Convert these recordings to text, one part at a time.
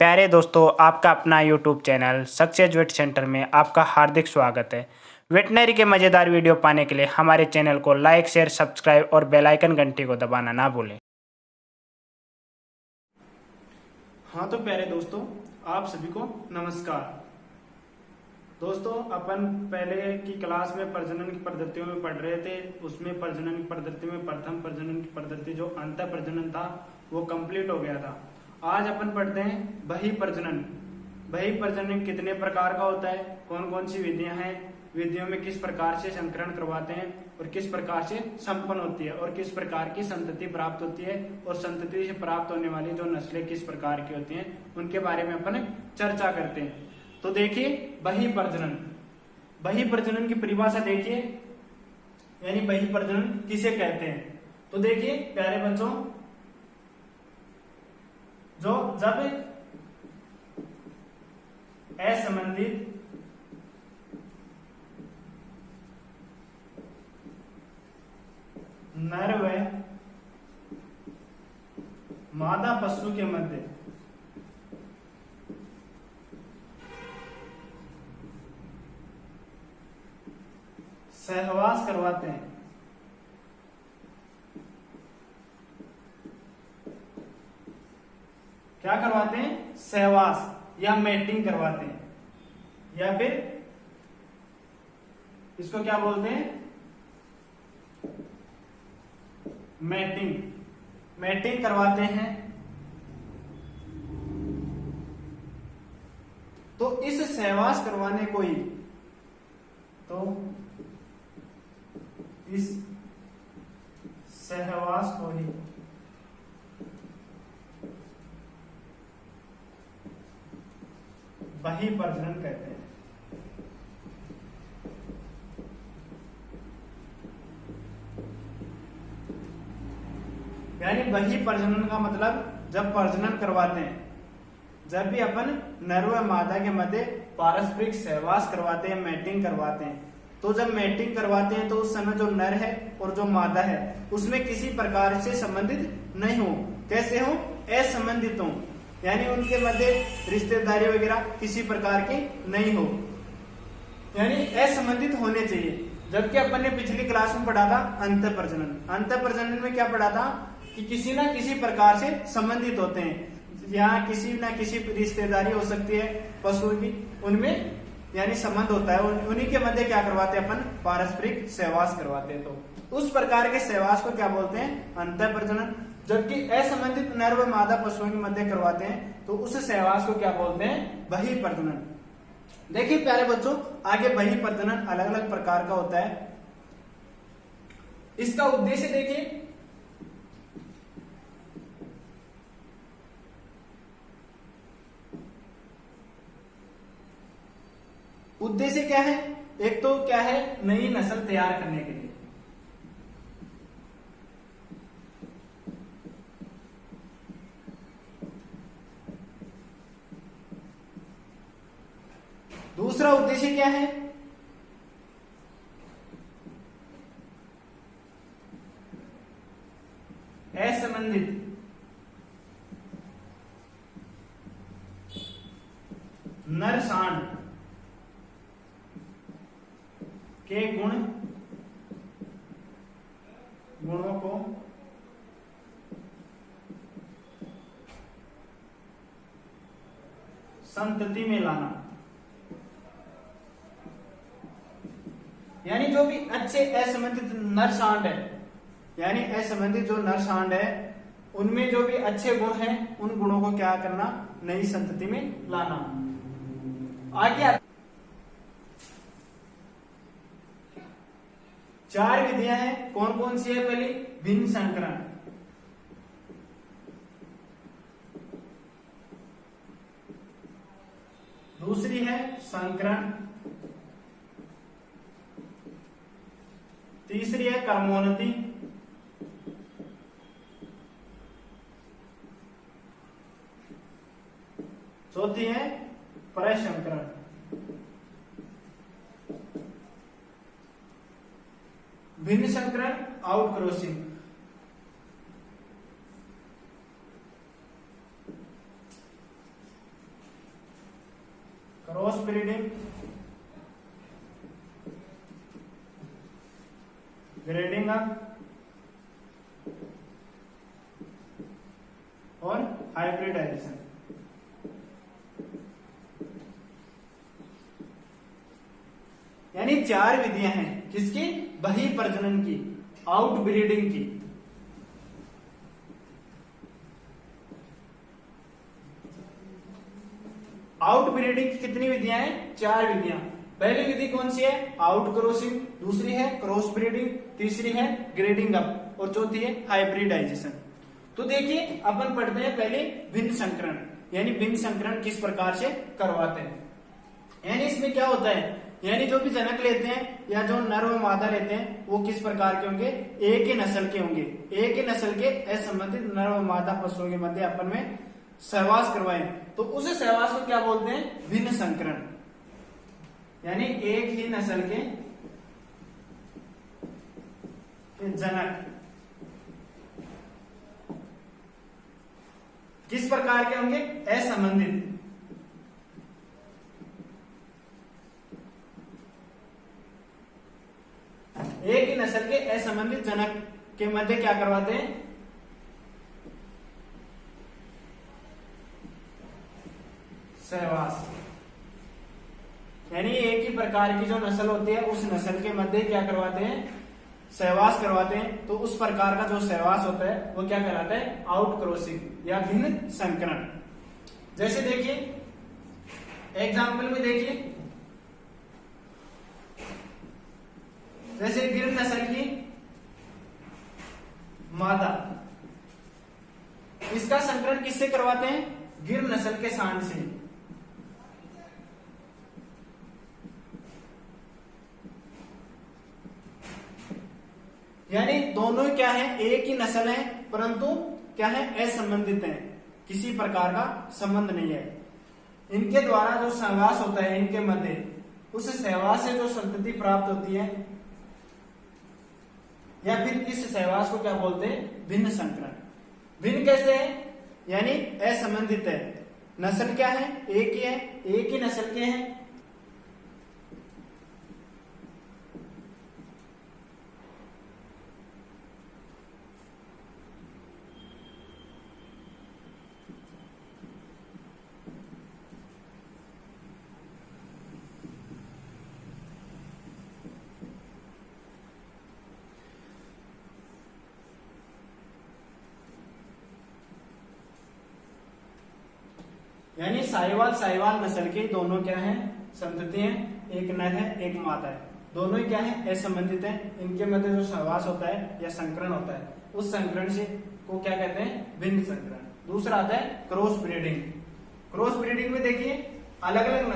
प्यारे दोस्तों, आपका अपना YouTube channel Success Wait Centre में आपका हार्दिक स्वागत है। वेटनरी के मज़ेदार वीडियो पाने के लिए हमारे चैनल को लाइक, शेयर, सब्सक्राइब और बेल आइकन घंटी को दबाना ना भूलें। हाँ तो प्यारे दोस्तों, आप सभी को नमस्कार। दोस्तों, अपन पहले की क्लास में प्रजनन की पद्धतियों में पढ़ रहे थे। उसमें प्रजनन की पद्धति में प्रथम प्रजनन की पद्धति जो अंतः प्रजनन था वो कंप्लीट हो गया था। आज अपन पढ़ते हैं बहिः प्रजनन। बहिः प्रजनन कितने प्रकार का होता है, कौन कौन सी विधियां हैं, विधियों में किस प्रकार से संकरण करवाते हैं और किस प्रकार से संपन्न होती है और किस प्रकार की संतति प्राप्त होती है और संतति से प्राप्त होने वाली जो नस्लें किस प्रकार की होती हैं, उनके बारे में अपन चर्चा करते हैं। तो देखिए, बहिः प्रजनन। बहिः प्रजनन की परिभाषा देखिए, यानी बहिः प्रजनन किसे कहते हैं। तो देखिए प्यारे बच्चों, जो जब असंबंधित नर व मादा पशु के मध्य सहवास करवाते हैं, क्या करवाते हैं, सहवास या मैटिंग करवाते हैं, या फिर इसको क्या बोलते हैं, मैटिंग। मैटिंग करवाते हैं। तो इस सहवास करवाने को ही, तो इस सहवास को ही बहिः प्रजनन कहते हैं। यानी बहिः प्रजनन का मतलब जब प्रजनन करवाते हैं, जब भी अपन नर व मादा के मध्य पारस्परिक सहवास करवाते हैं, मैटिंग करवाते हैं, तो जब मैटिंग करवाते हैं तो उस समय जो नर है और जो मादा है उसमें किसी प्रकार से संबंधित नहीं हो। कैसे हो, असंबंधित हो, यानी उनके मध्य रिश्तेदारी वगैरह किसी प्रकार की नहीं हो, यानी असंबंधित होने चाहिए। जबकि अपन ने पिछली क्लास में पढ़ा था अंतः प्रजनन। अंतः प्रजनन में क्या पढ़ा था कि किसी ना किसी प्रकार से संबंधित होते हैं, यहाँ किसी ना किसी रिश्तेदारी हो सकती है पशु की, उनमें यानी संबंध होता है, उन्हीं के मध्य क्या करवाते हैं अपन, पारस्परिक सहवास करवाते हैं। तो उस प्रकार के सहवास को क्या बोलते हैं, अंतः प्रजनन। जबकि असंबंधित नर व मादा पशुओं के मध्य करवाते हैं तो उस सहवास को क्या बोलते हैं, बहिः प्रजनन। देखिए प्यारे बच्चों, आगे बहिः प्रजनन अलग अलग प्रकार का होता है। इसका उद्देश्य देखिए, उद्देश्य क्या है, एक तो क्या है, नई नस्ल तैयार करने के लिए। दूसरा उद्देश्य क्या है, असंबंधित नर सांड के गुणों को संतति में लाना। यानी जो भी अच्छे असंबंधित नर सांड है, यानी असंबंधित जो नर सांड है उनमें जो भी अच्छे गुण हैं उन गुणों को क्या करना, नई संतति में लाना। आगे 4 विधियां हैं, कौन कौन सी है, पहली भिन्न संकरण, दूसरी है संकरण, तीसरी है कर्मोन्नति, चौथी है प्रसंकरण। भिन्न संकरण, out crossing. Cross breeding, grading up और हाइब्रिडाइजेशन। यानी 4 विधियां हैं किसकी? बही प्रजनन की, आउट ब्रीडिंग की। आउट ब्रीडिंग की कितनी विधियां हैं? 4 विधियां। पहली विधि कौन सी है? आउट क्रॉसिंग, दूसरी है क्रॉस ब्रीडिंग, तीसरी है ग्रेडिंग अप और चौथी है हाइब्रिडाइजेशन। तो देखिए अपन पढ़ते हैं पहले भिन्न संकरण, यानी भिन्न संकरण किस प्रकार से करवाते हैं। यानी इसमें क्या होता है, यानी जो भी जनक लेते हैं या जो नर व मादा लेते हैं वो किस प्रकार के होंगे? एक ही नस्ल के होंगे। एक ही नस्ल के असंबंधित नर व मादा पशुओं के मध्य अपन में सहवास करवाएं तो उस सहवास को क्या बोलते हैं? भिन्न संकरण। यानी एक ही नस्ल के जनक किस प्रकार के होंगे? असंबंधित। एक ही नस्ल के असंबंधित जनक के मध्य क्या करवाते हैं? सहवास। यानी एक ही प्रकार की जो नस्ल होती है उस नस्ल के मध्य क्या करवाते हैं? सहवास करवाते हैं। तो उस प्रकार का जो सहवास होता है वो क्या कहलाता है? आउट क्रॉसिंग या भिन्न संकरण। जैसे देखिए एग्जाम्पल में देखिए, जैसे गिर नस्ल की मादा, इसका संकरण किससे करवाते हैं? गिर नस्ल के सांड से। यानी दोनों क्या है? एक ही नस्ल है परंतु क्या है? असंबंधित है, किसी प्रकार का संबंध नहीं है। इनके द्वारा जो सहवास होता है इनके मध्य, उस सहवास से जो संतति प्राप्त होती है या फिर इस सहवास को क्या बोलते हैं? भिन्न संकरण। भिन्न कैसे है? यानी असंबंधित है। नस्ल क्या है? एक ही है, एक ही नस्ल के हैं। यानी साहिवाल साहिवाल नस्ल के दोनों क्या हैं? संतति हैं, एक नर है एक मादा है। दोनों ही क्या है? असंबंधित हैं। इनके मध्य जो सहवास होता है या संकरण होता है उस संकरण से को क्या कहते हैं? भिन्न संकरण। दूसरा आता है क्रॉस ब्रीडिंग। क्रॉस ब्रीडिंग में देखिए अलग अलग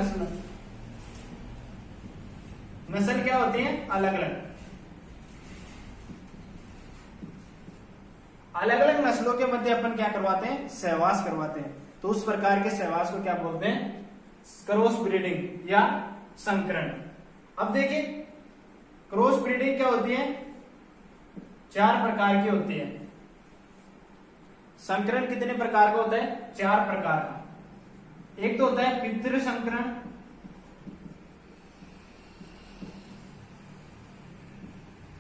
नस्ल क्या होती है? अलग अलग नस्लों के मध्य अपन क्या करवाते हैं? सहवास करवाते हैं। तो उस प्रकार के सहवास को क्या बोलते हैं? क्रॉस ब्रीडिंग या संकरण। अब देखिए क्रॉस ब्रीडिंग क्या होती है? 4 प्रकार की होती है। संकरण कितने प्रकार का होता है? 4 प्रकार का। एक तो होता है पितृ संकरण,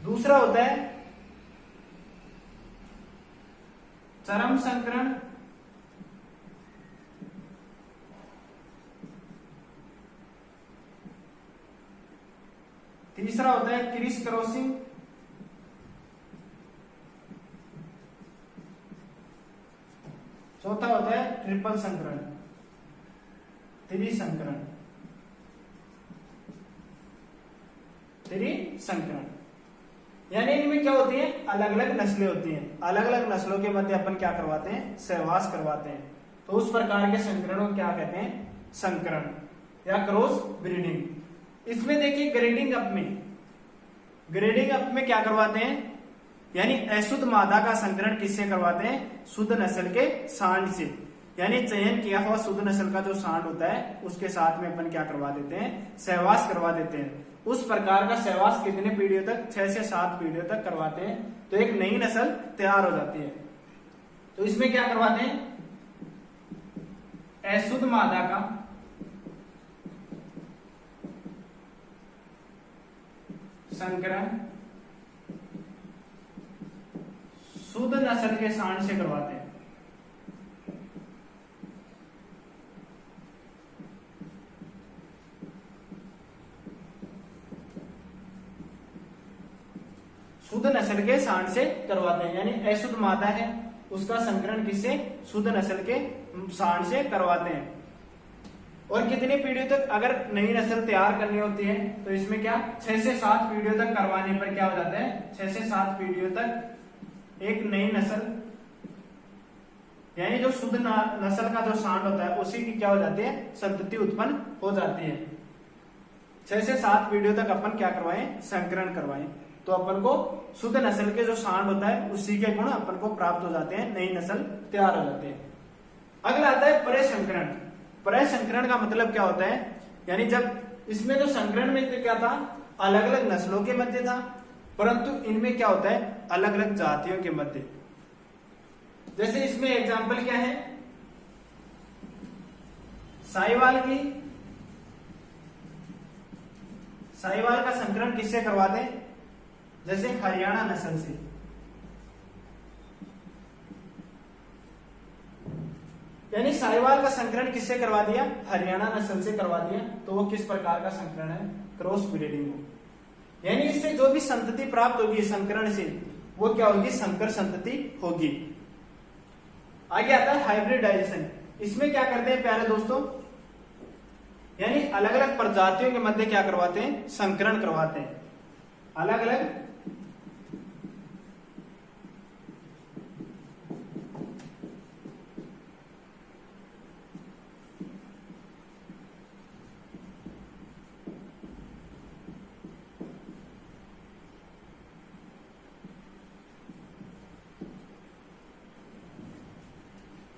दूसरा होता है चरम संकरण, तीसरा होता है क्रिस क्रॉसिंग, चौथा होता है ट्रिपल संकरण, त्रिसंकरण। यानी इनमें क्या होती है? अलग अलग नस्लें होती हैं। अलग अलग नस्लों के मध्य अपन क्या करवाते हैं? सहवास करवाते हैं। तो उस प्रकार के संकरण को क्या कहते हैं? संकरण या क्रॉस ब्रीडिंग। इसमें देखिए ग्रेडिंग अप में क्या करवाते हैं? यानी अशुद्ध मादा का संकरण किससे करवाते हैं? शुद्ध नस्ल के सांड से। यानी चयन किया हुआ शुद्ध नस्ल का जो सांड होता है उसके साथ में अपन क्या करवा देते हैं? सहवास करवा देते हैं। उस प्रकार का सहवास कितने पीढ़ियों तक? 6 से 7 पीढ़ियों तक करवाते हैं तो एक नई नस्ल तैयार हो जाती है। तो इसमें क्या करवाते हैं? अशुद्ध मादा का संकरण शुद्ध नस्ल के सांड से करवाते हैं। शुद्ध नस्ल के सांड से करवाते हैं, यानी अशुद्ध मादा है उसका संकरण किससे, शुद्ध नस्ल के सांड से करवाते हैं। और कितनी पीढ़ियों तक अगर नई नस्ल तैयार करनी होती है तो इसमें क्या 6 से 7 पीढ़ियों तक करवाने पर क्या हो जाता है, 6 से 7 पीढ़ियों तक एक नई नस्ल, यानी जो शुद्ध नस्ल का जो सांड होता है उसी की क्या हो जाती है, संतति उत्पन्न हो जाती है। 6 से 7 पीढ़ियों तक अपन क्या करवाएं, संकरण करवाएं, तो अपन को शुद्ध नस्ल के जो सांड होता है उसी के गुण अपन को प्राप्त हो जाते हैं, नई नस्ल तैयार हो जाते हैं। अगला आता है परसंकरण। परसंकरण का मतलब क्या होता है, यानी जब इसमें जो संकरण में क्या था, अलग अलग नस्लों के मध्य था, परंतु इनमें क्या होता है, अलग अलग जातियों के मध्य। जैसे इसमें एग्जाम्पल क्या है, साहिवाल की, साहिवाल का संकरण किससे करवाते हैं, जैसे हरियाणा नस्ल से। यानी साहिवाल का संकरण किससे करवा दिया, हरियाणा नस्ल से करवा दिया, तो वो किस प्रकार का संकरण है, क्रॉस ब्रीडिंग हो। यानी इससे जो भी संतति प्राप्त होगी संकरण से वो क्या होगी, संकर संतति होगी। आगे आता है हाइब्रिडाइजेशन। इसमें क्या करते हैं प्यारे दोस्तों, यानी अलग अलग प्रजातियों के मध्य क्या करवाते हैं, संकरण करवाते हैं। अलग अलग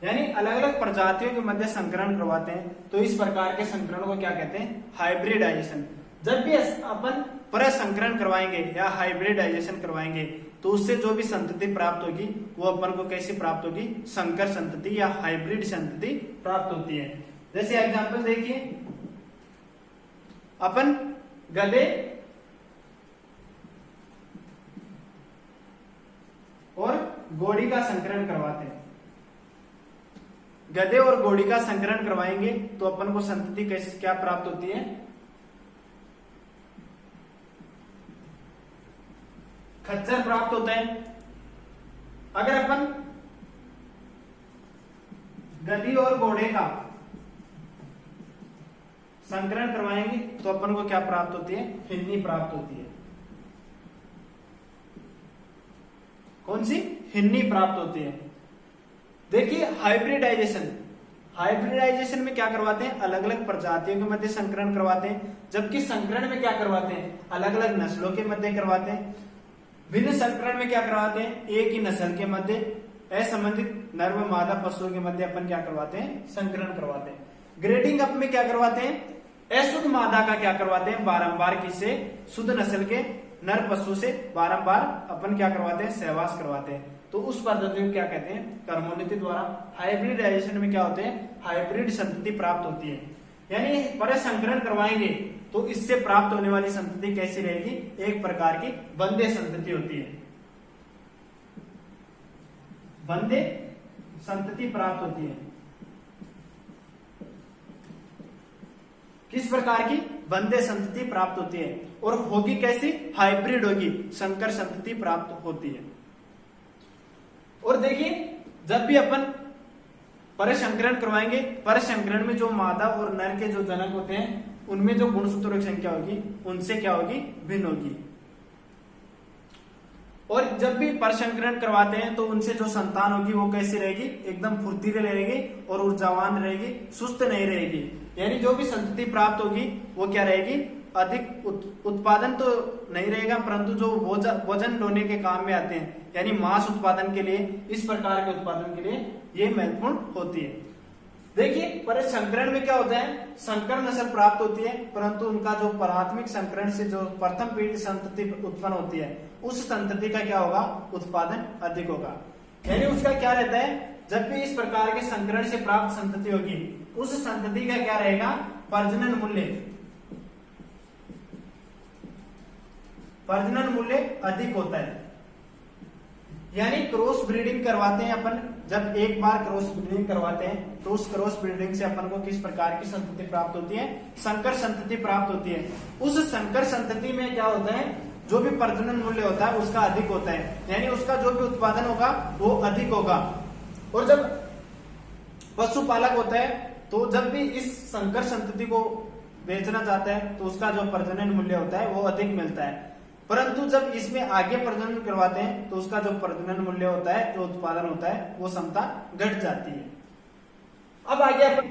यानी अलग अलग प्रजातियों के मध्य संकरण करवाते हैं, तो इस प्रकार के संकरण को क्या कहते हैं, हाइब्रिडाइजेशन। जब भी अपन परसंकरण करवाएंगे या हाइब्रिडाइजेशन करवाएंगे तो उससे जो भी संतति प्राप्त होगी वो अपन को कैसी प्राप्त होगी, संकर संतति या हाइब्रिड संतति प्राप्त होती है। जैसे एग्जांपल देखिए, अपन गधे और घोड़ी का संकरण करवाते हैं। गधे और घोड़ी का संकरण करवाएंगे तो अपन को संतति कैसे क्या प्राप्त होती है, खच्चर प्राप्त होता है। अगर अपन गधी और घोड़े का संकरण करवाएंगे तो अपन को क्या प्राप्त होती है, हिन्नी प्राप्त होती है। कौन सी, हिन्नी प्राप्त होती है। देखिए हाइब्रिडाइजेशन, हाइब्रिडाइजेशन में क्या करवाते हैं, अलग अलग प्रजातियों के मध्य संकरण करवाते हैं, जबकि संकरण में क्या करवाते हैं, अलग अलग नस्लों के मध्य करवाते हैं। भिन्न संकरण में क्या करवाते हैं, एक ही नस्ल के मध्य असंबंधित नर व मादा पशुओं के मध्य अपन क्या करवाते हैं, संकरण करवाते हैं। ग्रेडिंग अप में क्या करवाते हैं, अशुद्ध मादा का क्या करवाते हैं, बारंबार किससे, शुद्ध नस्ल के नर पशु से बारंबार अपन क्या करवाते हैं, सहवास करवाते हैं। तो उस पद्धति को क्या कहते हैं, कर्मोन्नति द्वारा। हाइब्रिडाइजेशन में क्या होते हैं, हाइब्रिड संतति प्राप्त होती है। यानी परसंकरण करवाएंगे तो इससे प्राप्त होने वाली संतति कैसी रहेगी, एक प्रकार की बंदे संतति होती है, बंदे संतति प्राप्त होती है। किस प्रकार की, बंदे संतति प्राप्त होती है, और होगी कैसी, हाइब्रिड होगी, संकर संतति प्राप्त होती है। और देखिए जब भी अपन परसंकरण करवाएंगे, परसंकरण में जो मादा और नर के जो जनक होते हैं उनमें जो गुणसूत्रों की संख्या होगी उनसे क्या होगी, भिन्न होगी। और जब भी परसंकरण करवाते हैं तो उनसे जो संतान होगी वो कैसी रहेगी, एकदम फुर्तीली रहेगी और ऊर्जावान रहेगी, सुस्त नहीं रहेगी। यानी जो भी संतति प्राप्त होगी वो क्या रहेगी, अधिक उत्पादन तो नहीं रहेगा, परंतु जो वजन ढोने के काम में आते हैं, यानी मांस उत्पादन के लिए, इस प्रकार के उत्पादन के लिए ये महत्वपूर्ण होती है। देखिए परसंकरण में क्या होता है, संकर नस्ल प्राप्त होती है, परंतु उनका जो प्राथमिक संकरण से जो प्रथम पीढ़ी संतति उत्पन्न होती है उस संतति का क्या होगा, उत्पादन अधिक होगा। यानी उसका क्या रहता है, जब भी इस प्रकार के संकरण से प्राप्त संतति होगी उस संतति का क्या रहेगा, प्रजनन मूल्य, प्रजनन मूल्य अधिक होता है। यानी क्रॉस ब्रीडिंग करवाते हैं अपन, जब एक बार क्रॉस ब्रीडिंग करवाते हैं तो उस क्रॉस ब्रीडिंग से अपन को किस प्रकार की संतति प्राप्त होती है, संकर संतति प्राप्त होती है। उस संकर संतति में क्या होता है, जो भी प्रजनन मूल्य होता है उसका अधिक होता है, यानी उसका जो भी उत्पादन होगा वो अधिक होगा। और जब पशुपालक होता है तो जब भी इस संकर संतति को बेचना चाहता है तो उसका जो प्रजनन मूल्य होता है वो अधिक मिलता है। परंतु जब इसमें आगे प्रजनन करवाते हैं तो उसका जो प्रजनन मूल्य होता है, जो उत्पादन होता है, वो क्षमता घट जाती है। अब आगे अपन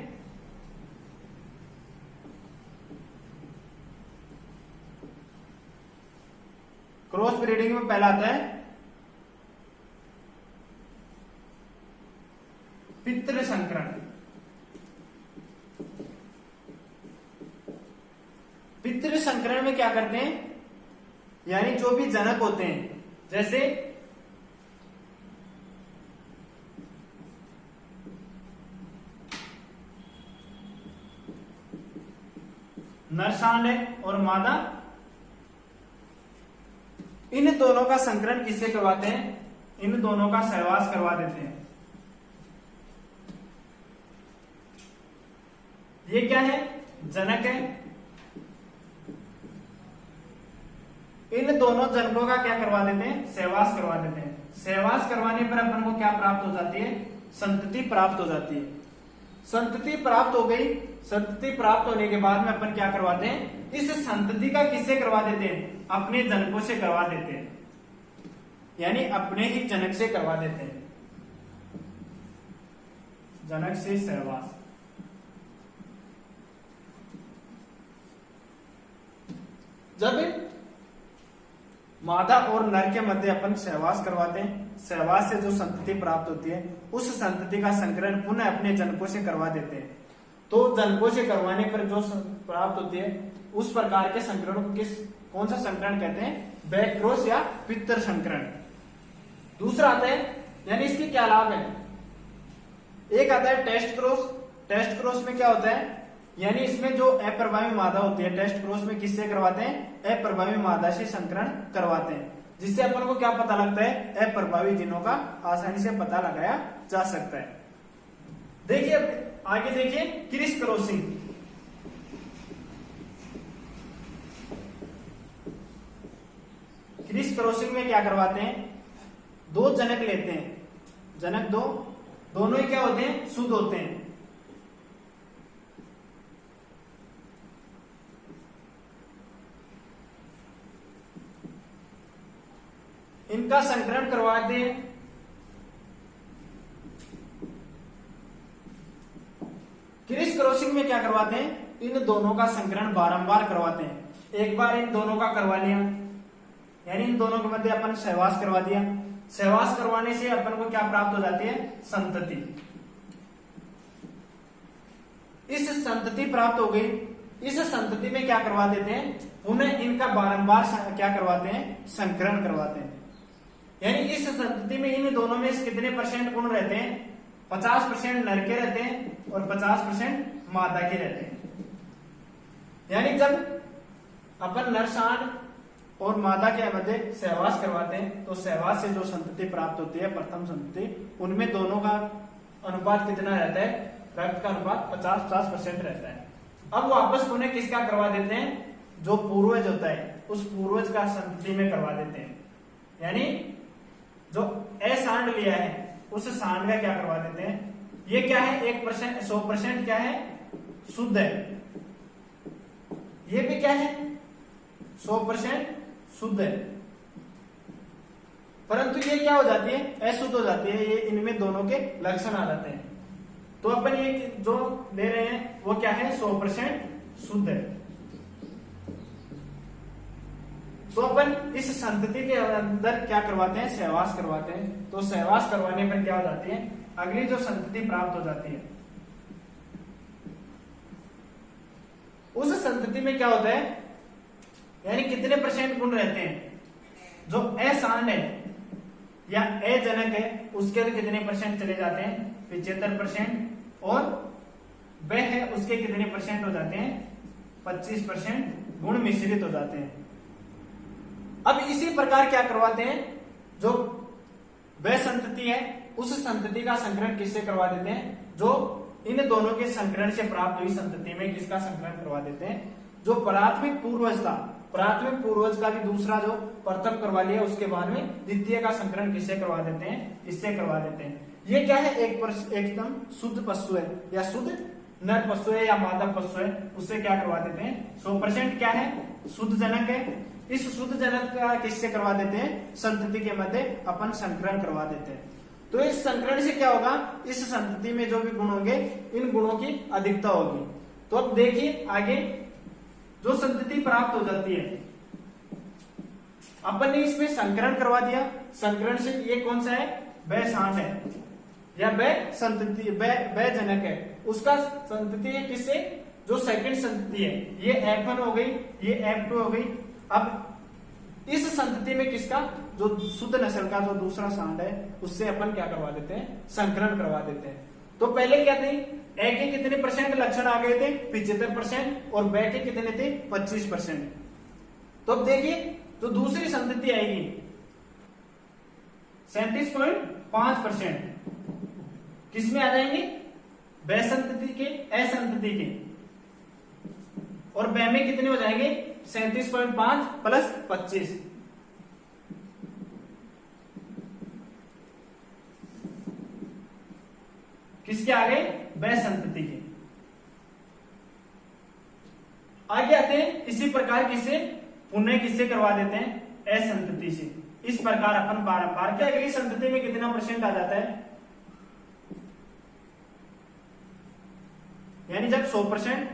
क्रॉस ब्रीडिंग में पहला आता है पितृ संकरण। पितृ संकरण में क्या करते हैं, यानी जो भी जनक होते हैं, जैसे नर सांड है और मादा, इन दोनों का संकरण किससे करवाते हैं, इन दोनों का सहवास करवा देते हैं। ये क्या है, जनक है। इन दोनों जनकों का क्या करवा देते हैं, सहवास करवा देते हैं। सहवास करवाने पर अपन को क्या प्राप्त हो जाती है, संतति प्राप्त हो जाती है। संतति प्राप्त हो गई। संतति प्राप्त होने के बाद में अपन क्या करवाते हैं, इस संतति का किससे करवा देते हैं, अपने जनकों से करवा देते हैं, यानी अपने ही जनक से करवा देते हैं। जनक से सहवास। जब मादा और नर के मध्य अपन सहवास करवाते हैं, सहवास से जो संतति प्राप्त होती है उस संतति का संकरण पुनः अपने जनकों से करवा देते हैं। तो जनकों से करवाने पर जो प्राप्त होती है उस प्रकार के संकरण को कौन सा संकरण कहते हैं, बैक क्रॉस या पितृ संकरण। दूसरा आता है, यानी इसके क्या लाभ है, एक आता है टेस्ट क्रॉस। टेस्ट क्रॉस में क्या होता है, यानी इसमें जो अप्रभावी मादा होती है, टेस्ट क्रॉस में किससे करवाते हैं, अप्रभावी मादा से संकरण करवाते हैं, जिससे अपन को क्या पता लगता है, अप्रभावी जीनों का आसानी से पता लगाया जा सकता है। देखिए आगे देखिए क्रिस क्रॉसिंग। क्रिस क्रॉसिंग में क्या करवाते हैं, दो जनक लेते हैं, जनक दो, दोनों ही क्या होते हैं, शुद्ध होते हैं। इनका संकरण करवाते हैं। क्रिस क्रॉसिंग में क्या करवाते हैं, इन दोनों का संकरण बारंबार करवाते हैं। एक बार इन दोनों का करवा लिया, यानी इन दोनों के मध्य अपन सहवास करवा दिया। सहवास करवाने से अपन को क्या प्राप्त हो जाती है, संतति। इस संतति प्राप्त हो गई। इस संतति में क्या करवा देते हैं, पुनः इनका बारंबार क्या करवाते हैं, संकरण करवाते हैं। यानी इस संतति में इन दोनों में कितने परसेंट गुण रहते हैं, 50% नर के रहते हैं और 50% मादा के रहते हैं। यानी जब अपन नर सांड और मादा के मध्य सहवास करवाते हैं तो सहवास से जो संतति प्राप्त होती है, प्रथम संतति, उनमें दोनों का अनुपात कितना रहता है, रक्त का अनुपात 50-50% रहता है। अब वापस पुनः किसका करवा देते हैं, जो पूर्वज होता है उस पूर्वज का संतति में करवा देते हैं। यानी जो ए सांड लिया है उस सांड का क्या करवा देते हैं, ये क्या है, 1% 100% क्या है, शुद्ध है। ये भी क्या है, 100% शुद्ध है। परंतु ये क्या हो जाती है, अशुद्ध हो जाती है। ये इनमें दोनों के लक्षण आ जाते हैं। तो अपन ये जो ले रहे हैं वो क्या है, 100% शुद्ध है। तो अपन इस संतति के अंदर क्या करवाते हैं, सहवास करवाते हैं। तो सहवास करवाने पर क्या हो जाती है, अगली जो संतति प्राप्त हो जाती है, उस संतति में क्या होता है, यानी कितने % गुण रहते हैं। जो ए सांड है या ए जनक है उसके लिए कितने % चले जाते हैं, 75%। और वह है उसके कितने % हो जाते हैं, 25% गुण मिश्रित हो जाते हैं। अब इसी प्रकार क्या करवाते हैं, जो वह संतति है उस संतति का संकरण किससे करवा देते हैं, जो इन दोनों के संकरण से प्राप्त हुई संतति में किसका संकरण करवा देते हैं, जो प्राथमिक पूर्वज था, प्राथमिक पूर्वज का भी दूसरा जो प्रथम करवा लिया उसके बाद में द्वितीय का संकरण किससे करवा देते हैं, इससे करवा देते हैं। ये क्या है, एकदम शुद्ध पशु है या शुद्ध नर पशु है या मादा पशु है, उससे क्या करवा देते हैं 100% क्या है, शुद्ध जनक है। इस शुद्ध जनक का किससे करवा देते हैं, संतति के मध्य अपन संकरण करवा देते हैं। तो इस संकरण से क्या होगा, इस संतति में जो भी गुण होंगे इन गुणों की अधिकता होगी। तो अब देखिए आगे जो संतति प्राप्त हो जाती है, अपन ने इसमें संकरण करवा दिया, संकरण से ये कौन सा है, वह सांड है या वह संतति वह जनक है, उसका संतति है किससे, जो सेकंड संतति है, ये F1 हो गई, ये F2 हो गई। अब इस संतति में किसका, जो शुद्ध नस्ल का जो दूसरा सांड है उससे अपन क्या करवा देते हैं, संकरण करवा देते हैं। तो पहले क्या थे, ए के कितने % लक्षण आ गए थे, 75%, और ब के कितने थे, 25%। तो अब देखिए जो दूसरी संतति आएगी 37.5% किसमें आ जाएंगे, ब संतति के, ए संतति के, और ब में कितने हो जाएंगे 37.5 प्लस 25, किसके आ गए, ब संतति के। आगे आते हैं इसी प्रकार किसे पुनः किससे करवा देते हैं, ए संतति से। इस प्रकार अपन बारंबार क्या, अगली संतति में कितना % आ जाता है, यानी जब 100%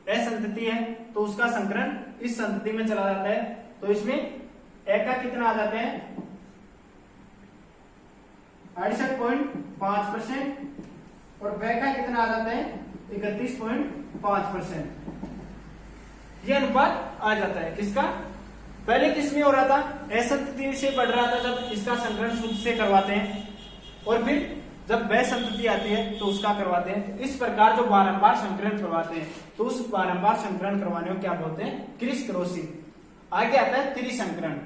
ए संतति है तो उसका संकरण इस संतति में चला जाता है, तो इसमें ए का कितना आ जाता है 68.5%, और ब का कितना आ जाता है 31.5%। ये अनुपात आ जाता है किसका, पहले किसमें हो रहा था, ए संतति से बढ़ रहा था जब इसका संकरण शुद्ध से करवाते हैं, और फिर जब वह संतति आती है तो उसका करवाते हैं। इस प्रकार जो बारंबार संकरण करवाते हैं तो उस बारंबार संकरण करवाने को क्या बोलते हैं, क्रिस क्रॉसिंग। आगे आता है त्रिसंकरण।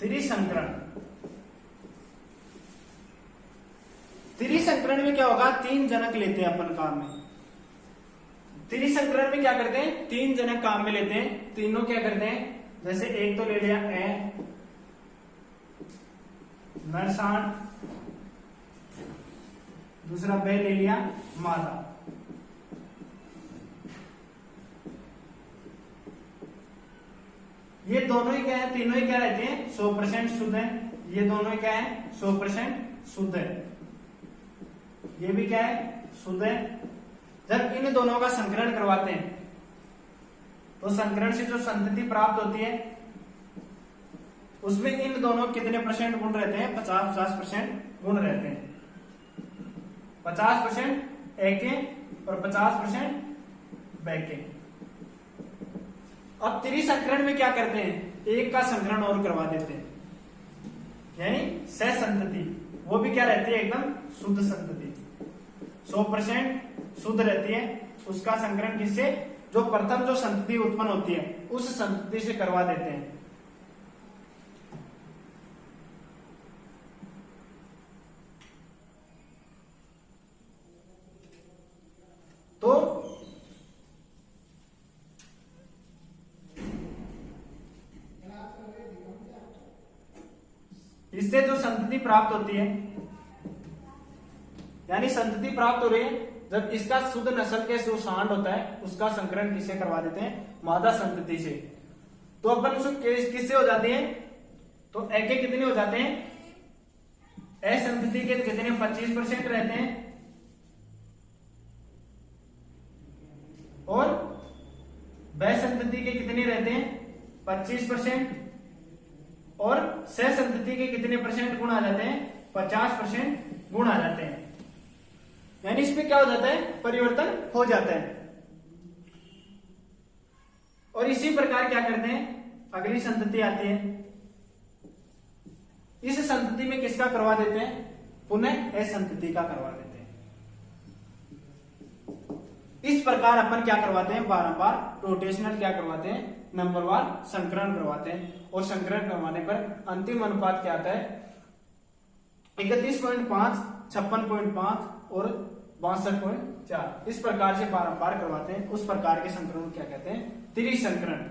त्रिसंकरण, त्रिसंकरण में क्या होगा, 3 जनक लेते हैं अपन काम में। त्रिसंकरण में क्या करते हैं, 3 जनक काम में लेते हैं। तीनों क्या करते हैं, जैसे एक तो ले लिया ए नर सांड, दूसरा बे ले लिया मादा। ये दोनों ही क्या है, तीनों ही क्या रहते हैं 100% शुद्ध है। ये दोनों ही क्या है 100% शुद्ध है। ये भी क्या है, शुद्ध है। जब इन दोनों का संकरण करवाते हैं तो संकरण से जो संतति प्राप्त होती है उसमें इन दोनों कितने % गुण रहते हैं, 50% गुण रहते हैं। 50% ए के और 50% ब के। अब त्रिसंकरण में क्या करते हैं, एक का संकरण और करवा देते हैं, यानी सहसंतति। वो भी क्या रहती है, एकदम शुद्ध संतति, 100% शुद्ध रहती है। उसका संकरण किससे, जो प्रथम जो संतति उत्पन्न होती है उस संतति से करवा देते हैं। तो इससे जो संतति प्राप्त होती है, यानी संतति प्राप्त हो रही है जब इसका शुद्ध नस्ल के जो सांड होता है उसका संकरण किससे करवा देते हैं, मादा संतति से। तो अपन किससे हो जाते हैं, तो ए के कितने हो जाते हैं, ए संतति के कितने 25% रहते हैं, और ब संतति के कितने रहते हैं 25%, और स संतति के कितने % गुण आ जाते हैं 50% गुण आ जाते हैं। यानी इसमें क्या हो जाता है, परिवर्तन हो जाता है। और इसी प्रकार क्या करते हैं, अगली संतति आती है, इस संतति में किसका करवा देते हैं, पुनः असंतति का करवा देते हैं। इस प्रकार अपन क्या करवाते हैं, बारंबार रोटेशनल क्या करवाते हैं, नंबरवार संकरण करवाते हैं। और संकरण करवाने पर अंतिम अनुपात क्या आता है, 31.5, 56.5 और 62.4। इस प्रकार से बारंबार करवाते हैं। उस प्रकार के संकरण को क्या कहते हैं, त्रिसंकरण।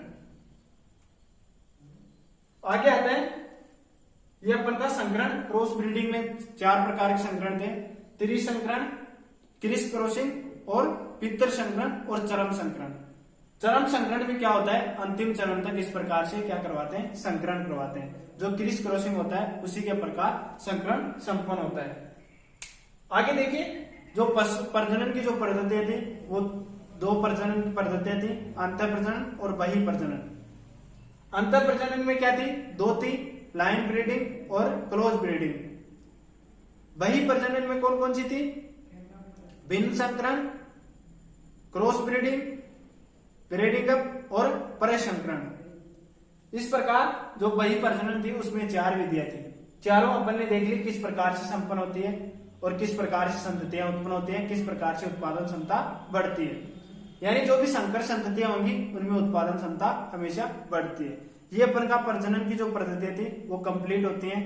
आगे आता है, ये अपन का संकरण, क्रॉस ब्रीडिंग में 4 प्रकार के संकरण थे, त्रिसंकरण, क्रिस क्रॉसिंग और पितर संकरण और चरम संकरण। चरम संकरण में क्या होता है, अंतिम चरण तक इस प्रकार से क्या करवाते हैं, संकरण करवाते हैं। जो क्रिस क्रॉसिंग होता है उसी के प्रकार संकरण संपन्न होता है। आगे देखिए, जो प्रजनन की जो पद्धतियां थी वो 2 प्रजनन की पद्धतियां थी, अंतः प्रजनन और बहिः प्रजनन। अंतः प्रजनन में क्या थी, 2 थी, लाइन ब्रीडिंग और क्लोज ब्रीडिंग। बहिः प्रजनन में कौन कौन सी थी, भिन्न संकरण, क्रॉस ब्रीडिंग, ब्रीडिंग अप और परसंकरण। इस प्रकार जो बहिः प्रजनन थी उसमें 4 विधियां थी। चारों अपन ने देख ली किस प्रकार से संपन्न होती है और किस प्रकार से संततियां उत्पन्न होती हैं, किस प्रकार से उत्पादन क्षमता बढ़ती है। यानी जो भी संकर संततियां होंगी उनमें उत्पादन क्षमता हमेशा बढ़ती है। ये अपन का प्रजनन की जो पद्धति थी वो कंप्लीट होती है।